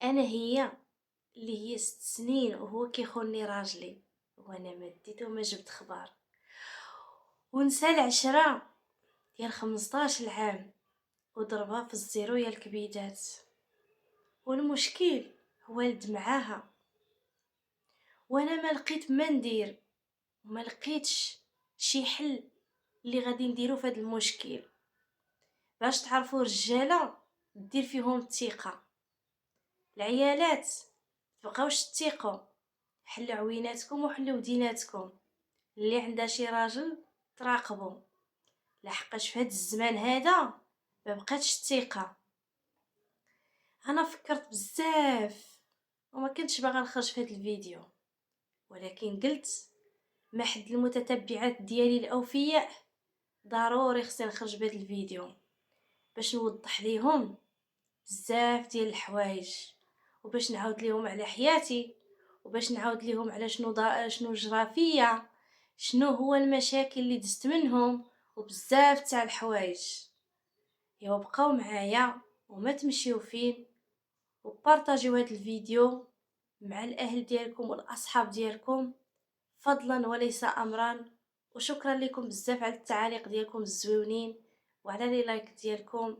انا هي اللي هي 6 سنين وهو كيخوني راجلي، وانا ما ديت وما جبت خبار، ونسى العشرة ديال 15 عام وضربها في الزيرو يا الكبيدات. والمشكل هو ولد معاها، وانا ما لقيت ما ندير وما لقيتش شي حل اللي غادي نديرو في هذا المشكل. باش تعرفوا رجاله دير فيهم الثقه، العيالات تبقاوش تثيقوا. حلوا عويناتكم وحلوا وديناتكم، اللي عندها شي راجل تراقبوا، لحقاش في هذا الزمان هذا ما بقاتش الثقه. انا فكرت بزاف وما كنتش باغا نخرج في هذا الفيديو، ولكن قلت ما حد المتتبعات ديالي الاوفياء ضروري خصني نخرج بهذا الفيديو باش نوضح ليهم بزاف ديال الحوايج، وباش نعاود ليهم على حياتي، وباش نعاود ليهم على شنو جرى فيا، شنو هو المشاكل اللي دزت منهم، وبزاف تاع الحوايج. يا بقاو معايا وما تمشيو فين، وبارطاجيو هذا الفيديو مع الاهل ديالكم والاصحاب ديالكم فضلا وليس امرا. وشكرا لكم بزاف على التعاليق ديالكم الزويونين وعلى لي لايك ديالكم.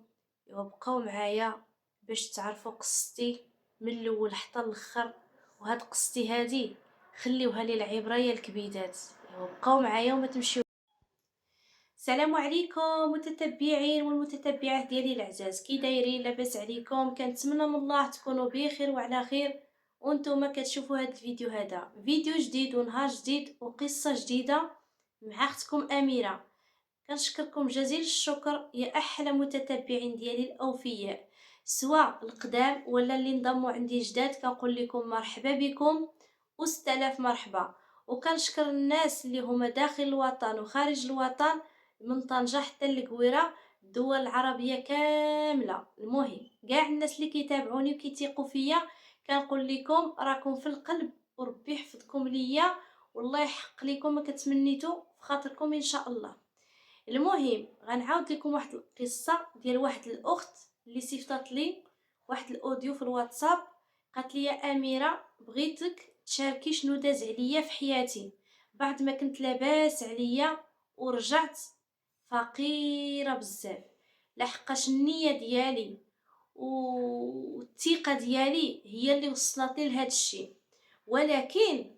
وبقاو معايا باش تعرفوا قصتي من الاول حتى الاخر، وهاد قصتي هادي خليوها لي العبره يا الكبيدات. وبقاو معايا وما تمشيو. السلام عليكم متتبعين والمتتبعات ديالي العزاز، كي دايرين؟ لاباس عليكم؟ كنتمنى من الله تكونوا بخير وعلى خير. وانتم كتشوفوا هذا الفيديو، هذا فيديو جديد ونهار جديد وقصه جديده مع اختكم اميره. كنشكركم جزيل الشكر يا احلى متتبعين ديالي الاوفياء، سواء القدام ولا اللي انضموا عندي جداد. كنقول لكم مرحبا بكم و6000 مرحبا. وكنشكر الناس اللي هما داخل الوطن وخارج الوطن، من طنجة حتى للقويره، الدول العربيه كامله. المهم كاع الناس اللي كيتابعوني وكيتيقوا فيا، كنقول لكم راكم في القلب وربي يحفظكم ليا والله يحق لكم ما كتمنيتو في خاطركم ان شاء الله. المهم غنعاود لكم واحد القصه ديال واحد الاخت اللي صيفطات لي واحد الاوديو في الواتساب. قالت لي يا اميره بغيتك تشاركي شنو داز عليا في حياتي بعد ما كنت لاباس عليا ورجعت فقيره بزاف. لحقاش النيه ديالي والثقه ديالي هي اللي وصلتني لهذا الشيء. ولكن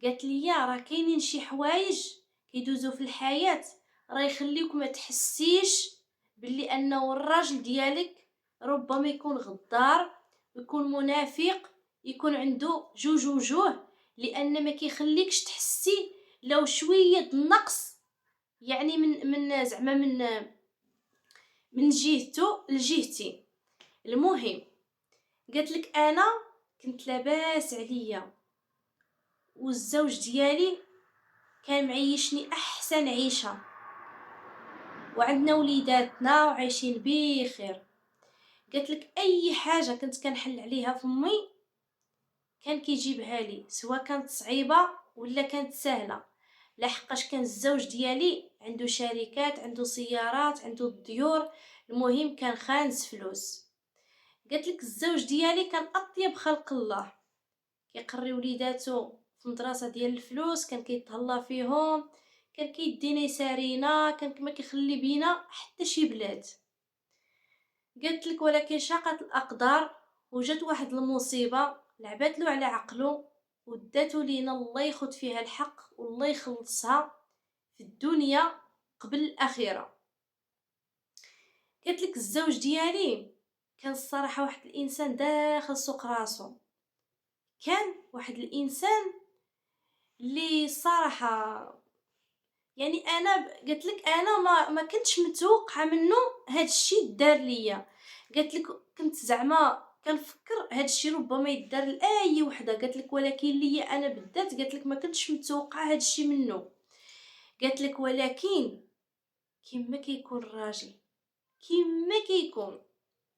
قالت لي راه كاينين شي حوايج كيدوزو في الحياه راه يخليوك ما تحسيش باللي انه الراجل ديالك ربما يكون غدار، يكون منافق، يكون عنده جوج وجوه، لان ما كيخليكش تحسي لو شويه النقص، يعني من زعما من جهته لجهتي. المهم قالت لك انا كنت لاباس عليا والزوج ديالي كان معيشني احسن عيشه، وعندنا وليداتنا وعايشين بخير. قالت لك اي حاجه كنت كنحل عليها فمي كان كيجيبها لي، سواء كانت صعيبه ولا كانت سهله. لحقاش كان الزوج ديالي عنده شركات، عنده سيارات، عنده الديور، المهم كان خانز فلوس. قالت لك الزوج ديالي كان اطيب خلق الله، كيقري وليداتو في مدرسه ديال الفلوس، كان كيتهلا فيهم، كان كيدينا يسارينا، كان ما كيخلي بينا حتى شي بلاد. قالت لك ولكن شاقت الاقدار وجات واحد المصيبه لعبت له على عقله وداتو لينا الله ياخذ فيها الحق والله يخلصها في الدنيا قبل الاخره. قالت لك الزوج ديالي كان الصراحه واحد الانسان داخل سوق راسو، كان واحد الانسان اللي صراحه يعني انا قلت لك انا ما كنتش متوقعه منه هاد الشيء دار ليا. قلت لك كنت زعما كنفكر هاد الشيء ربما يدار لاي وحده، قلت لك ولكن ليا انا بالذات قلت لك ما كنتش متوقعه هاد الشيء منه. قلت لك ولكن كيما كيكون الراجل كيما كيكون،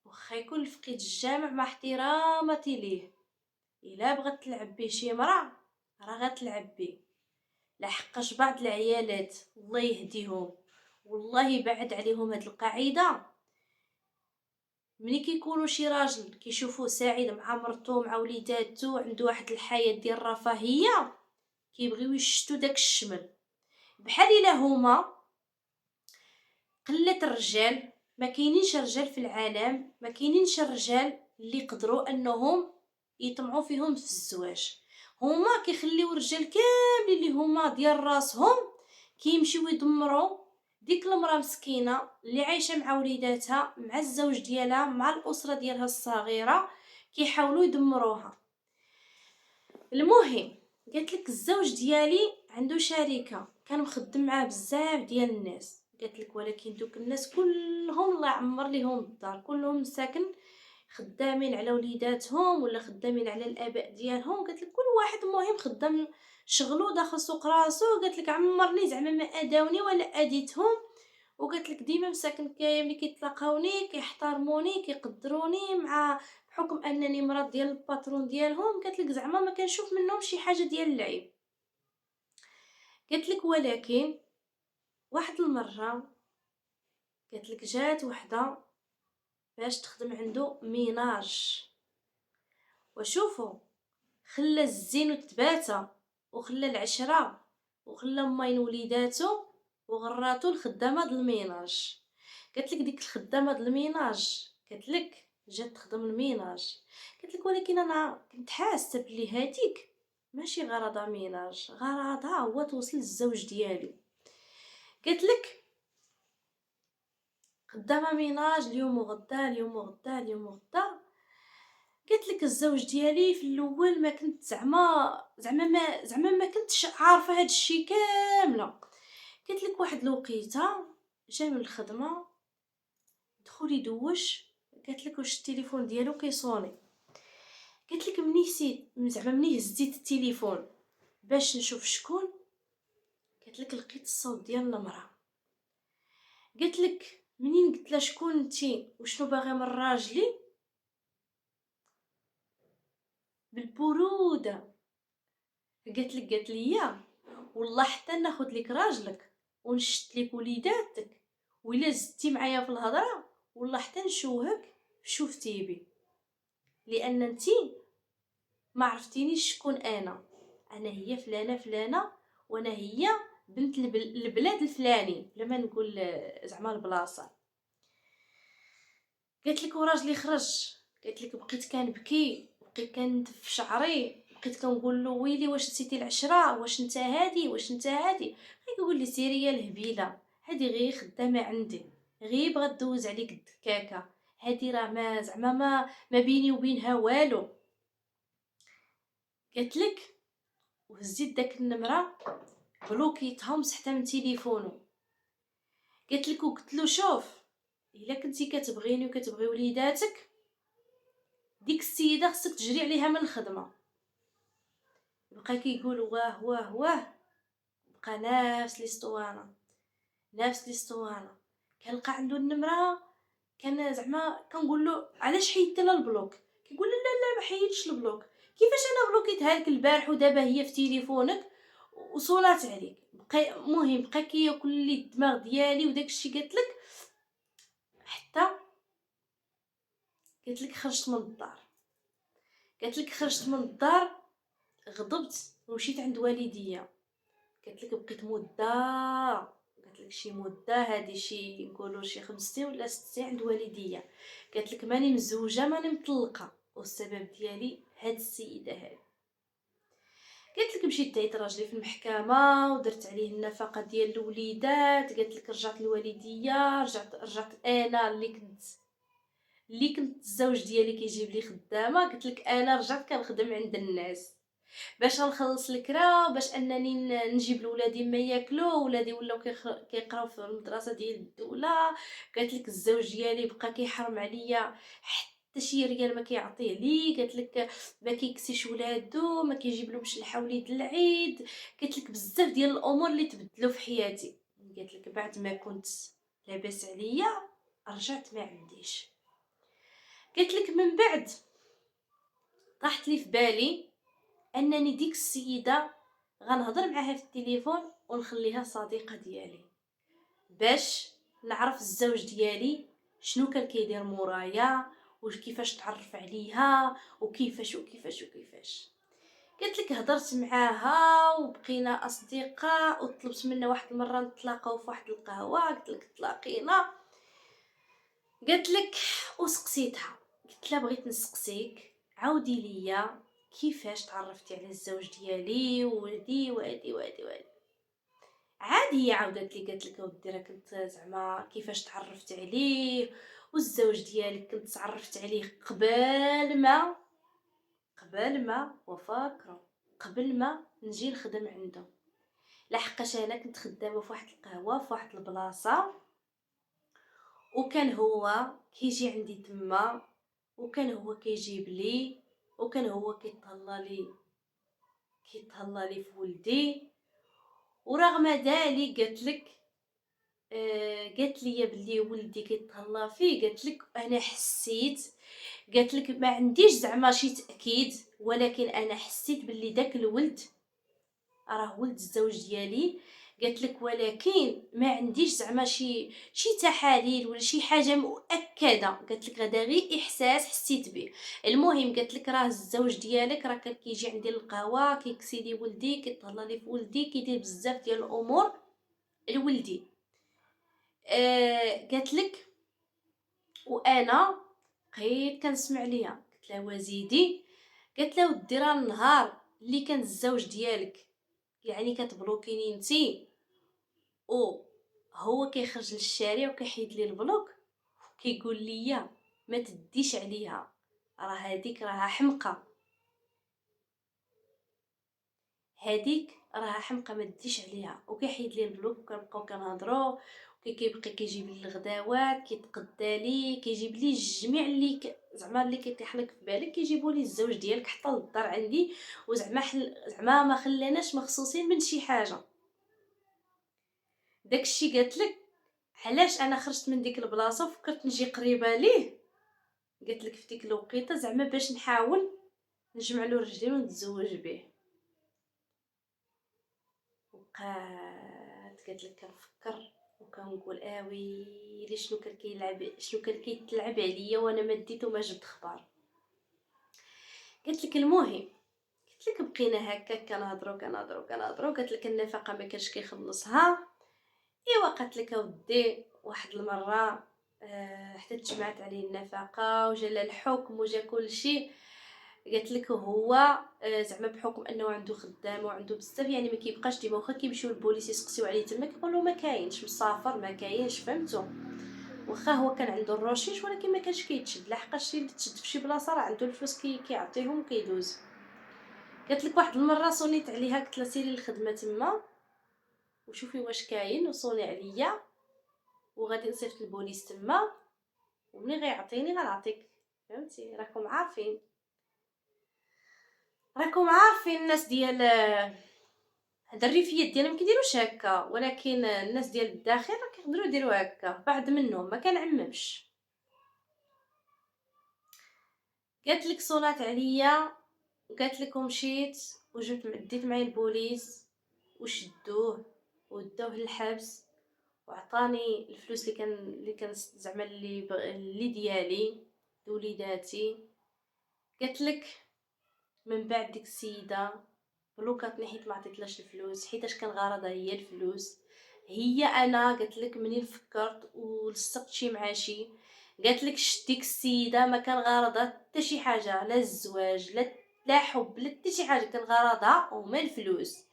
واخا يكون الفقيد الجامع مع احتراماتي ليه، الا بغات تلعب به شي مرا راه غتلعب به. لحقاش بعض العيالات الله يهديهم والله يبعد عليهم هاد القاعده، ملي كيكونوا شي راجل كيشوفوه سعيد مع مرتو مع وليداتو عنده واحد الحياه ديال الرفاهيه، كيبغيو يشتو داك الشمل. بحال الا هما قلة الرجال، ما كاينينش رجال في العالم، ما كاينينش الرجال اللي يقدروا انهم يطمعوا فيهم في الزواج. هما كيخليو الرجال كاملين اللي هما ديال راسهم كيمشيو يدمروا ديك المراه مسكينه اللي عايشه مع وليداتها مع الزوج ديالها مع الاسره ديالها الصغيره، كيحاولوا يدمروها. المهم قالت لك الزوج ديالي عنده شركه كان مخدم معاه بزاف ديال الناس، قالت لك ولكن دوك الناس كلهم الله يعمر ليهم الدار، كلهم ساكن خدامين على وليداتهم ولا خدامين على الاباء ديالهم. قالت لك كل واحد مهم خدام شغلو داخل سوق راسو. قالت لك عمرني زعما ما اداوني ولا اديتهم، وقالت لك ديما مساكن ملي كيتلاقاوني كيحترموني كيقدروني مع بحكم انني مرات ديال الباترون ديالهم. قالت لك زعما ما كنشوف منهم شي حاجه ديال العيب. قالت لك ولكن واحد المره قالت لك جات وحده باش تخدم عنده ميناج، وشوفوا خلى الزين والتباته وخلى العشره وخلى ماين وليداتو وغراتو الخدامه د الميناج. قالت لك ديك الخدامه د الميناج قالت لك جات تخدم الميناج. قالت لك ولكن انا كنت حاسه بلي هذيك ماشي غرضها ميناج، غرضها هو توصل للزوج ديالي. قالت لك خدامه ميناج اليوم وغدا اليوم وغدا اليوم وغدا. قالت لك الزوج ديالي في الاول ما كنت زعما ما كنتش عارفه هاد الشيء كامله. قالت لك واحد الوقيته جا من الخدمه دخل يدوش، قالت لك واش التليفون ديالو كيصوني. قالت لك مني هزيت التليفون باش نشوف شكون، قالت لك لقيت الصوت ديال المراه. قالت لك منين قلت لها شكون نتي وشنو باغي من راجلي بالبروده قالت لي والله حتى ناخذ لك راجلك ونشت لك وليداتك، وإلا زدتي معايا في الهضره والله حتى نشوهك شوفتي بي، لان انتي ما عرفتينيش شكون انا هي فلانه فلانه، وانا هي بنت البلاد الفلاني بلا ما نقول زعما البلاصه. قالت لك وراجلي خرج. قالت لك بقيت كنبكي بقيت كنتف في شعري، بقيت كنقول له ويلي واش نسيتي العشره، واش انت هادي واش انت هادي. كيقول لي سيري يا الهبيله هادي غير خدامه عندي، غير بغات دوز عليك الدكاكه، هادي راه ما زعما ما بيني وبينها والو. قالت لك وهزيت داك النمره بلوكيتها ومسحتها من تليفونه. قالت لك وقلت له شوف الا كنتي كتبغيني وكتبغي وليداتك ديك السيده خصك تجري عليها من الخدمه. بقى كيقول واه واه واه، بقى نفس الاسطوانه. كنلقى عنده النمره، كان زعما كنقول له علاش حيدت لها البلوك، كيقول لا لا ما حيدتش البلوك، كيفاش انا بلوكيتها لك البارح ودابا هي في تليفونك وصولات عليك. بقى كياكل لي الدماغ ديالي وداكشي. حتى قالت لك خرجت من الدار غضبت ومشيت عند والديا. قالت لك بقيت مده، قالت لك شي مده هذه شي نقولوا شي 5 سنين ولا 6 سنين عند والديا. قالت لك ماني مزوجه ماني مطلقه والسبب ديالي هاد السيده هذه. قالت لك مشيت عيط راجلي في المحكمه ودرت عليه النفقه ديال الوليدات. قالت لك رجعت للوالديه، رجعت انا اللي كنت الزوج ديالي كيجيب لي خدامه. قلت لك انا رجعت كنخدم عند الناس باش نخلص الكرا، باش انني نجيب لولادي ما ياكلوا، ولادي ولاو كيقراو في المدرسه ديال الدوله. قالت لك الزوج ديالي بقى كيحرم عليا حتى شي ريال ما كيعطيه لي. قالت لك ما كيكسيش ولادو، ما كيجيب لهمش الحوليد العيد. قالت لك بزاف ديال الامور اللي تبدلوا في حياتي. قالت لك بعد ما كنت لاباس عليا رجعت ما عنديش. قالت لك من بعد طاحت لي في بالي انني ديك السيده غنهضر معاها في التليفون ونخليها صديقه ديالي باش نعرف الزوج ديالي شنو كان كيدير مورايا وكيفاش تعرف عليها وكيفاش وكيفاش وكيفاش. قالت لك هضرت معاها وبقينا اصدقاء وطلبت منها واحد المره نتلاقاو في واحد القهوه، قلت لك تلاقينا. قالت لك وسقسيتها، قلت لها بغيت نسقسيك عاودي ليا كيفاش تعرفتي على الزوج ديالي وهادي وهادي وهادي وهادي. عاد هي عاودت لي قالت لك اودي راه كنت زعما كيفاش تعرفت عليه والزوج ديالك كنت تعرفت عليه قبل ما وفاكرة قبل ما نجي نخدم عنده. لحقاش انا كنت خدامه في واحد القهوه في واحد البلاصه، وكان هو كيجي عندي تما، وكان هو كيجيب لي، وكان هو كيتهلا لي في ولدي. ورغم ذلك قالت لي بلي ولدي كيتهلا فيه. قالت لك انا حسيت، قالت لك ما عنديش زعما شي تاكيد، ولكن انا حسيت بلي داك الولد راه ولد الزوج ديالي. قالت لك ولكن ما عنديش زعما شي تحاليل ولا شي حاجه مؤكده. قالت لك غدا غير احساس حسيت به. المهم قالت لك راه الزوج ديالك راه كان كيجي عندي للقهوه كيكسي لي ولدي كيطلع لي في ولدي كيدير بزاف ديال الامور لولدي. قالت لك وانا بقيت كنسمع ليها. قلت لها وزيدي، قالت لها ودي راه النهار اللي كان الزوج ديالك يعني كتبلوكيني نتي او هو كيخرج للشارع وكيحيد لي البلوك وكيقول لي ما تديش عليها، راه هذيك راها حمقى، هذيك راها حمقى ما تديش عليها. وكيحيد لي البلوك وكنبقاو كنهضروا كيبقى كيجيب لي الغداوات كيتقدى لي كيجيب لي الجميع اللي زعما اللي كيطيح لك في بالك كيجيبوا لي الزوج ديالك حتى للدار عندي. وزعما زعما ما خلاناش مخصوصين من شي حاجه. داكشي قالت لك علاش انا خرجت من ديك البلاصه وفكرت نجي قريبه ليه. قالت لك في ديك الوقيته زعما باش نحاول نجمع له رجلين ونتزوج به. وقعدت قالت لك كنفكر وكنقول ويلي شنو كان كيتلعب عليا وانا ما ديت وما جبت خبار. قالت لك المهم قلت لك بقينا هكا كنهضروا قالت لك النفقه ما كانش كيخلصها. ايوا قالت لك اودي واحد المره حتى تجمعت عليه النفقه وجا الحكم وجا كل شيء. قالت لك هو زعما بحكم انه عنده خدامه وعنده بزاف يعني ما كيبقاش ديما واخا كيمشيو للبوليس يسقسيو عليه تما كيقولوا ما كاينش مسافر ما كاينش فهمتوا. واخا هو كان عنده الروشيش ولكن ما كانش كيتشد لحقاش اللي تشد في شي بلاصه راه عنده الفلوس كيعطيهم وكيدوز. قالت لك واحد المره صونيت عليها قلت لها سيري للخدمه تما وشوفي واش كاين وصوني عليا وغادي نصيفط البوليس تما ومني غيعطيني غنعطيك. فهمتي راكم عارفين الناس ديال هاد الريفيات ديالنا ما كيديروش هكا، ولكن الناس ديال الداخل راه كيقدروا يديروا هكا بعض منهم ما كنعممش. قالت لك صونات عليا وقالت لك ومشيت وجبت ديت معايا البوليس وشدوه وداوه للحبس وعطاني الفلوس اللي كان زعما اللي ديالي وليداتي. قالت لك من بعد ديك السيده بلوكاتني حيت ما عطيتلاش الفلوس حيتاش كان غرضها هي الفلوس. هي انا قالت لك منين فكرت ولصقت شي مع شي. قالت لك ديك السيده ما كان غرضها حتى شي حاجه لا الزواج لا حب لا حتى شي حاجه. كان غرضها هما الفلوس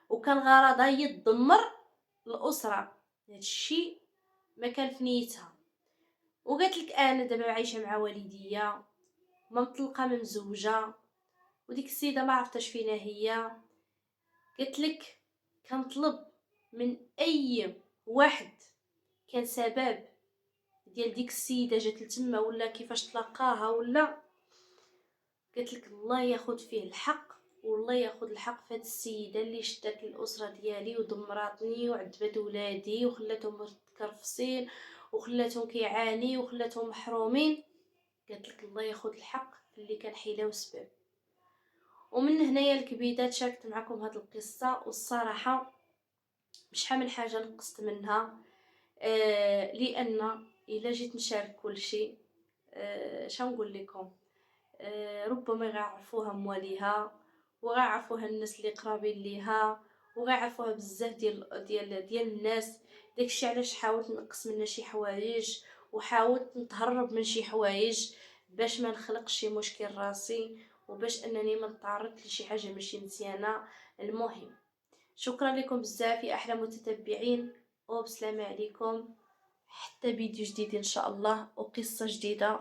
وكان غرضها هي تدمر الاسره. هادشي ما كان في نيتها. وقالت لك انا دابا عايشه مع والديا ما مطلقه ما مزوجه وديك السيده ما عرفتش فينا هي. قالت لك كنطلب من اي واحد كان سبب ديال ديك السيده جات لتما ولا كيفاش تلقاها ولا، قالت لك الله ياخذ فيه الحق والله ياخذ الحق في هاد السيده اللي شدات الاسره ديالي ودمراتني وعذبت ولادي وخلاتهم متكرفسين وخلاتهم كيعاني وخلاتهم محرومين. قالت لك الله ياخذ الحق اللي كان حيله وسبب. ومن هنايا الكبيدات شاركت معكم هاد القصه والصراحه مش حامل حاجه نقصت منها لان الا جيت نشارك كل شيء، شنقول لكم، ربما غيعرفوها مواليها، وغيعرفوها الناس اللي قرابين ليها، وغيعرفوها بزاف ديال الناس. داكشي علاش حاولت نقص منها شي حوايج، وحاولت نتهرب من شي حوايج باش ما نخلقش شي مشكل راسي، وباش انني ما نتعرض لشي حاجه ماشي مزيانه. المهم، شكرا لكم بزاف يا احلى متتبعين، وبسلامه عليكم، حتى فيديو جديد ان شاء الله وقصه جديده.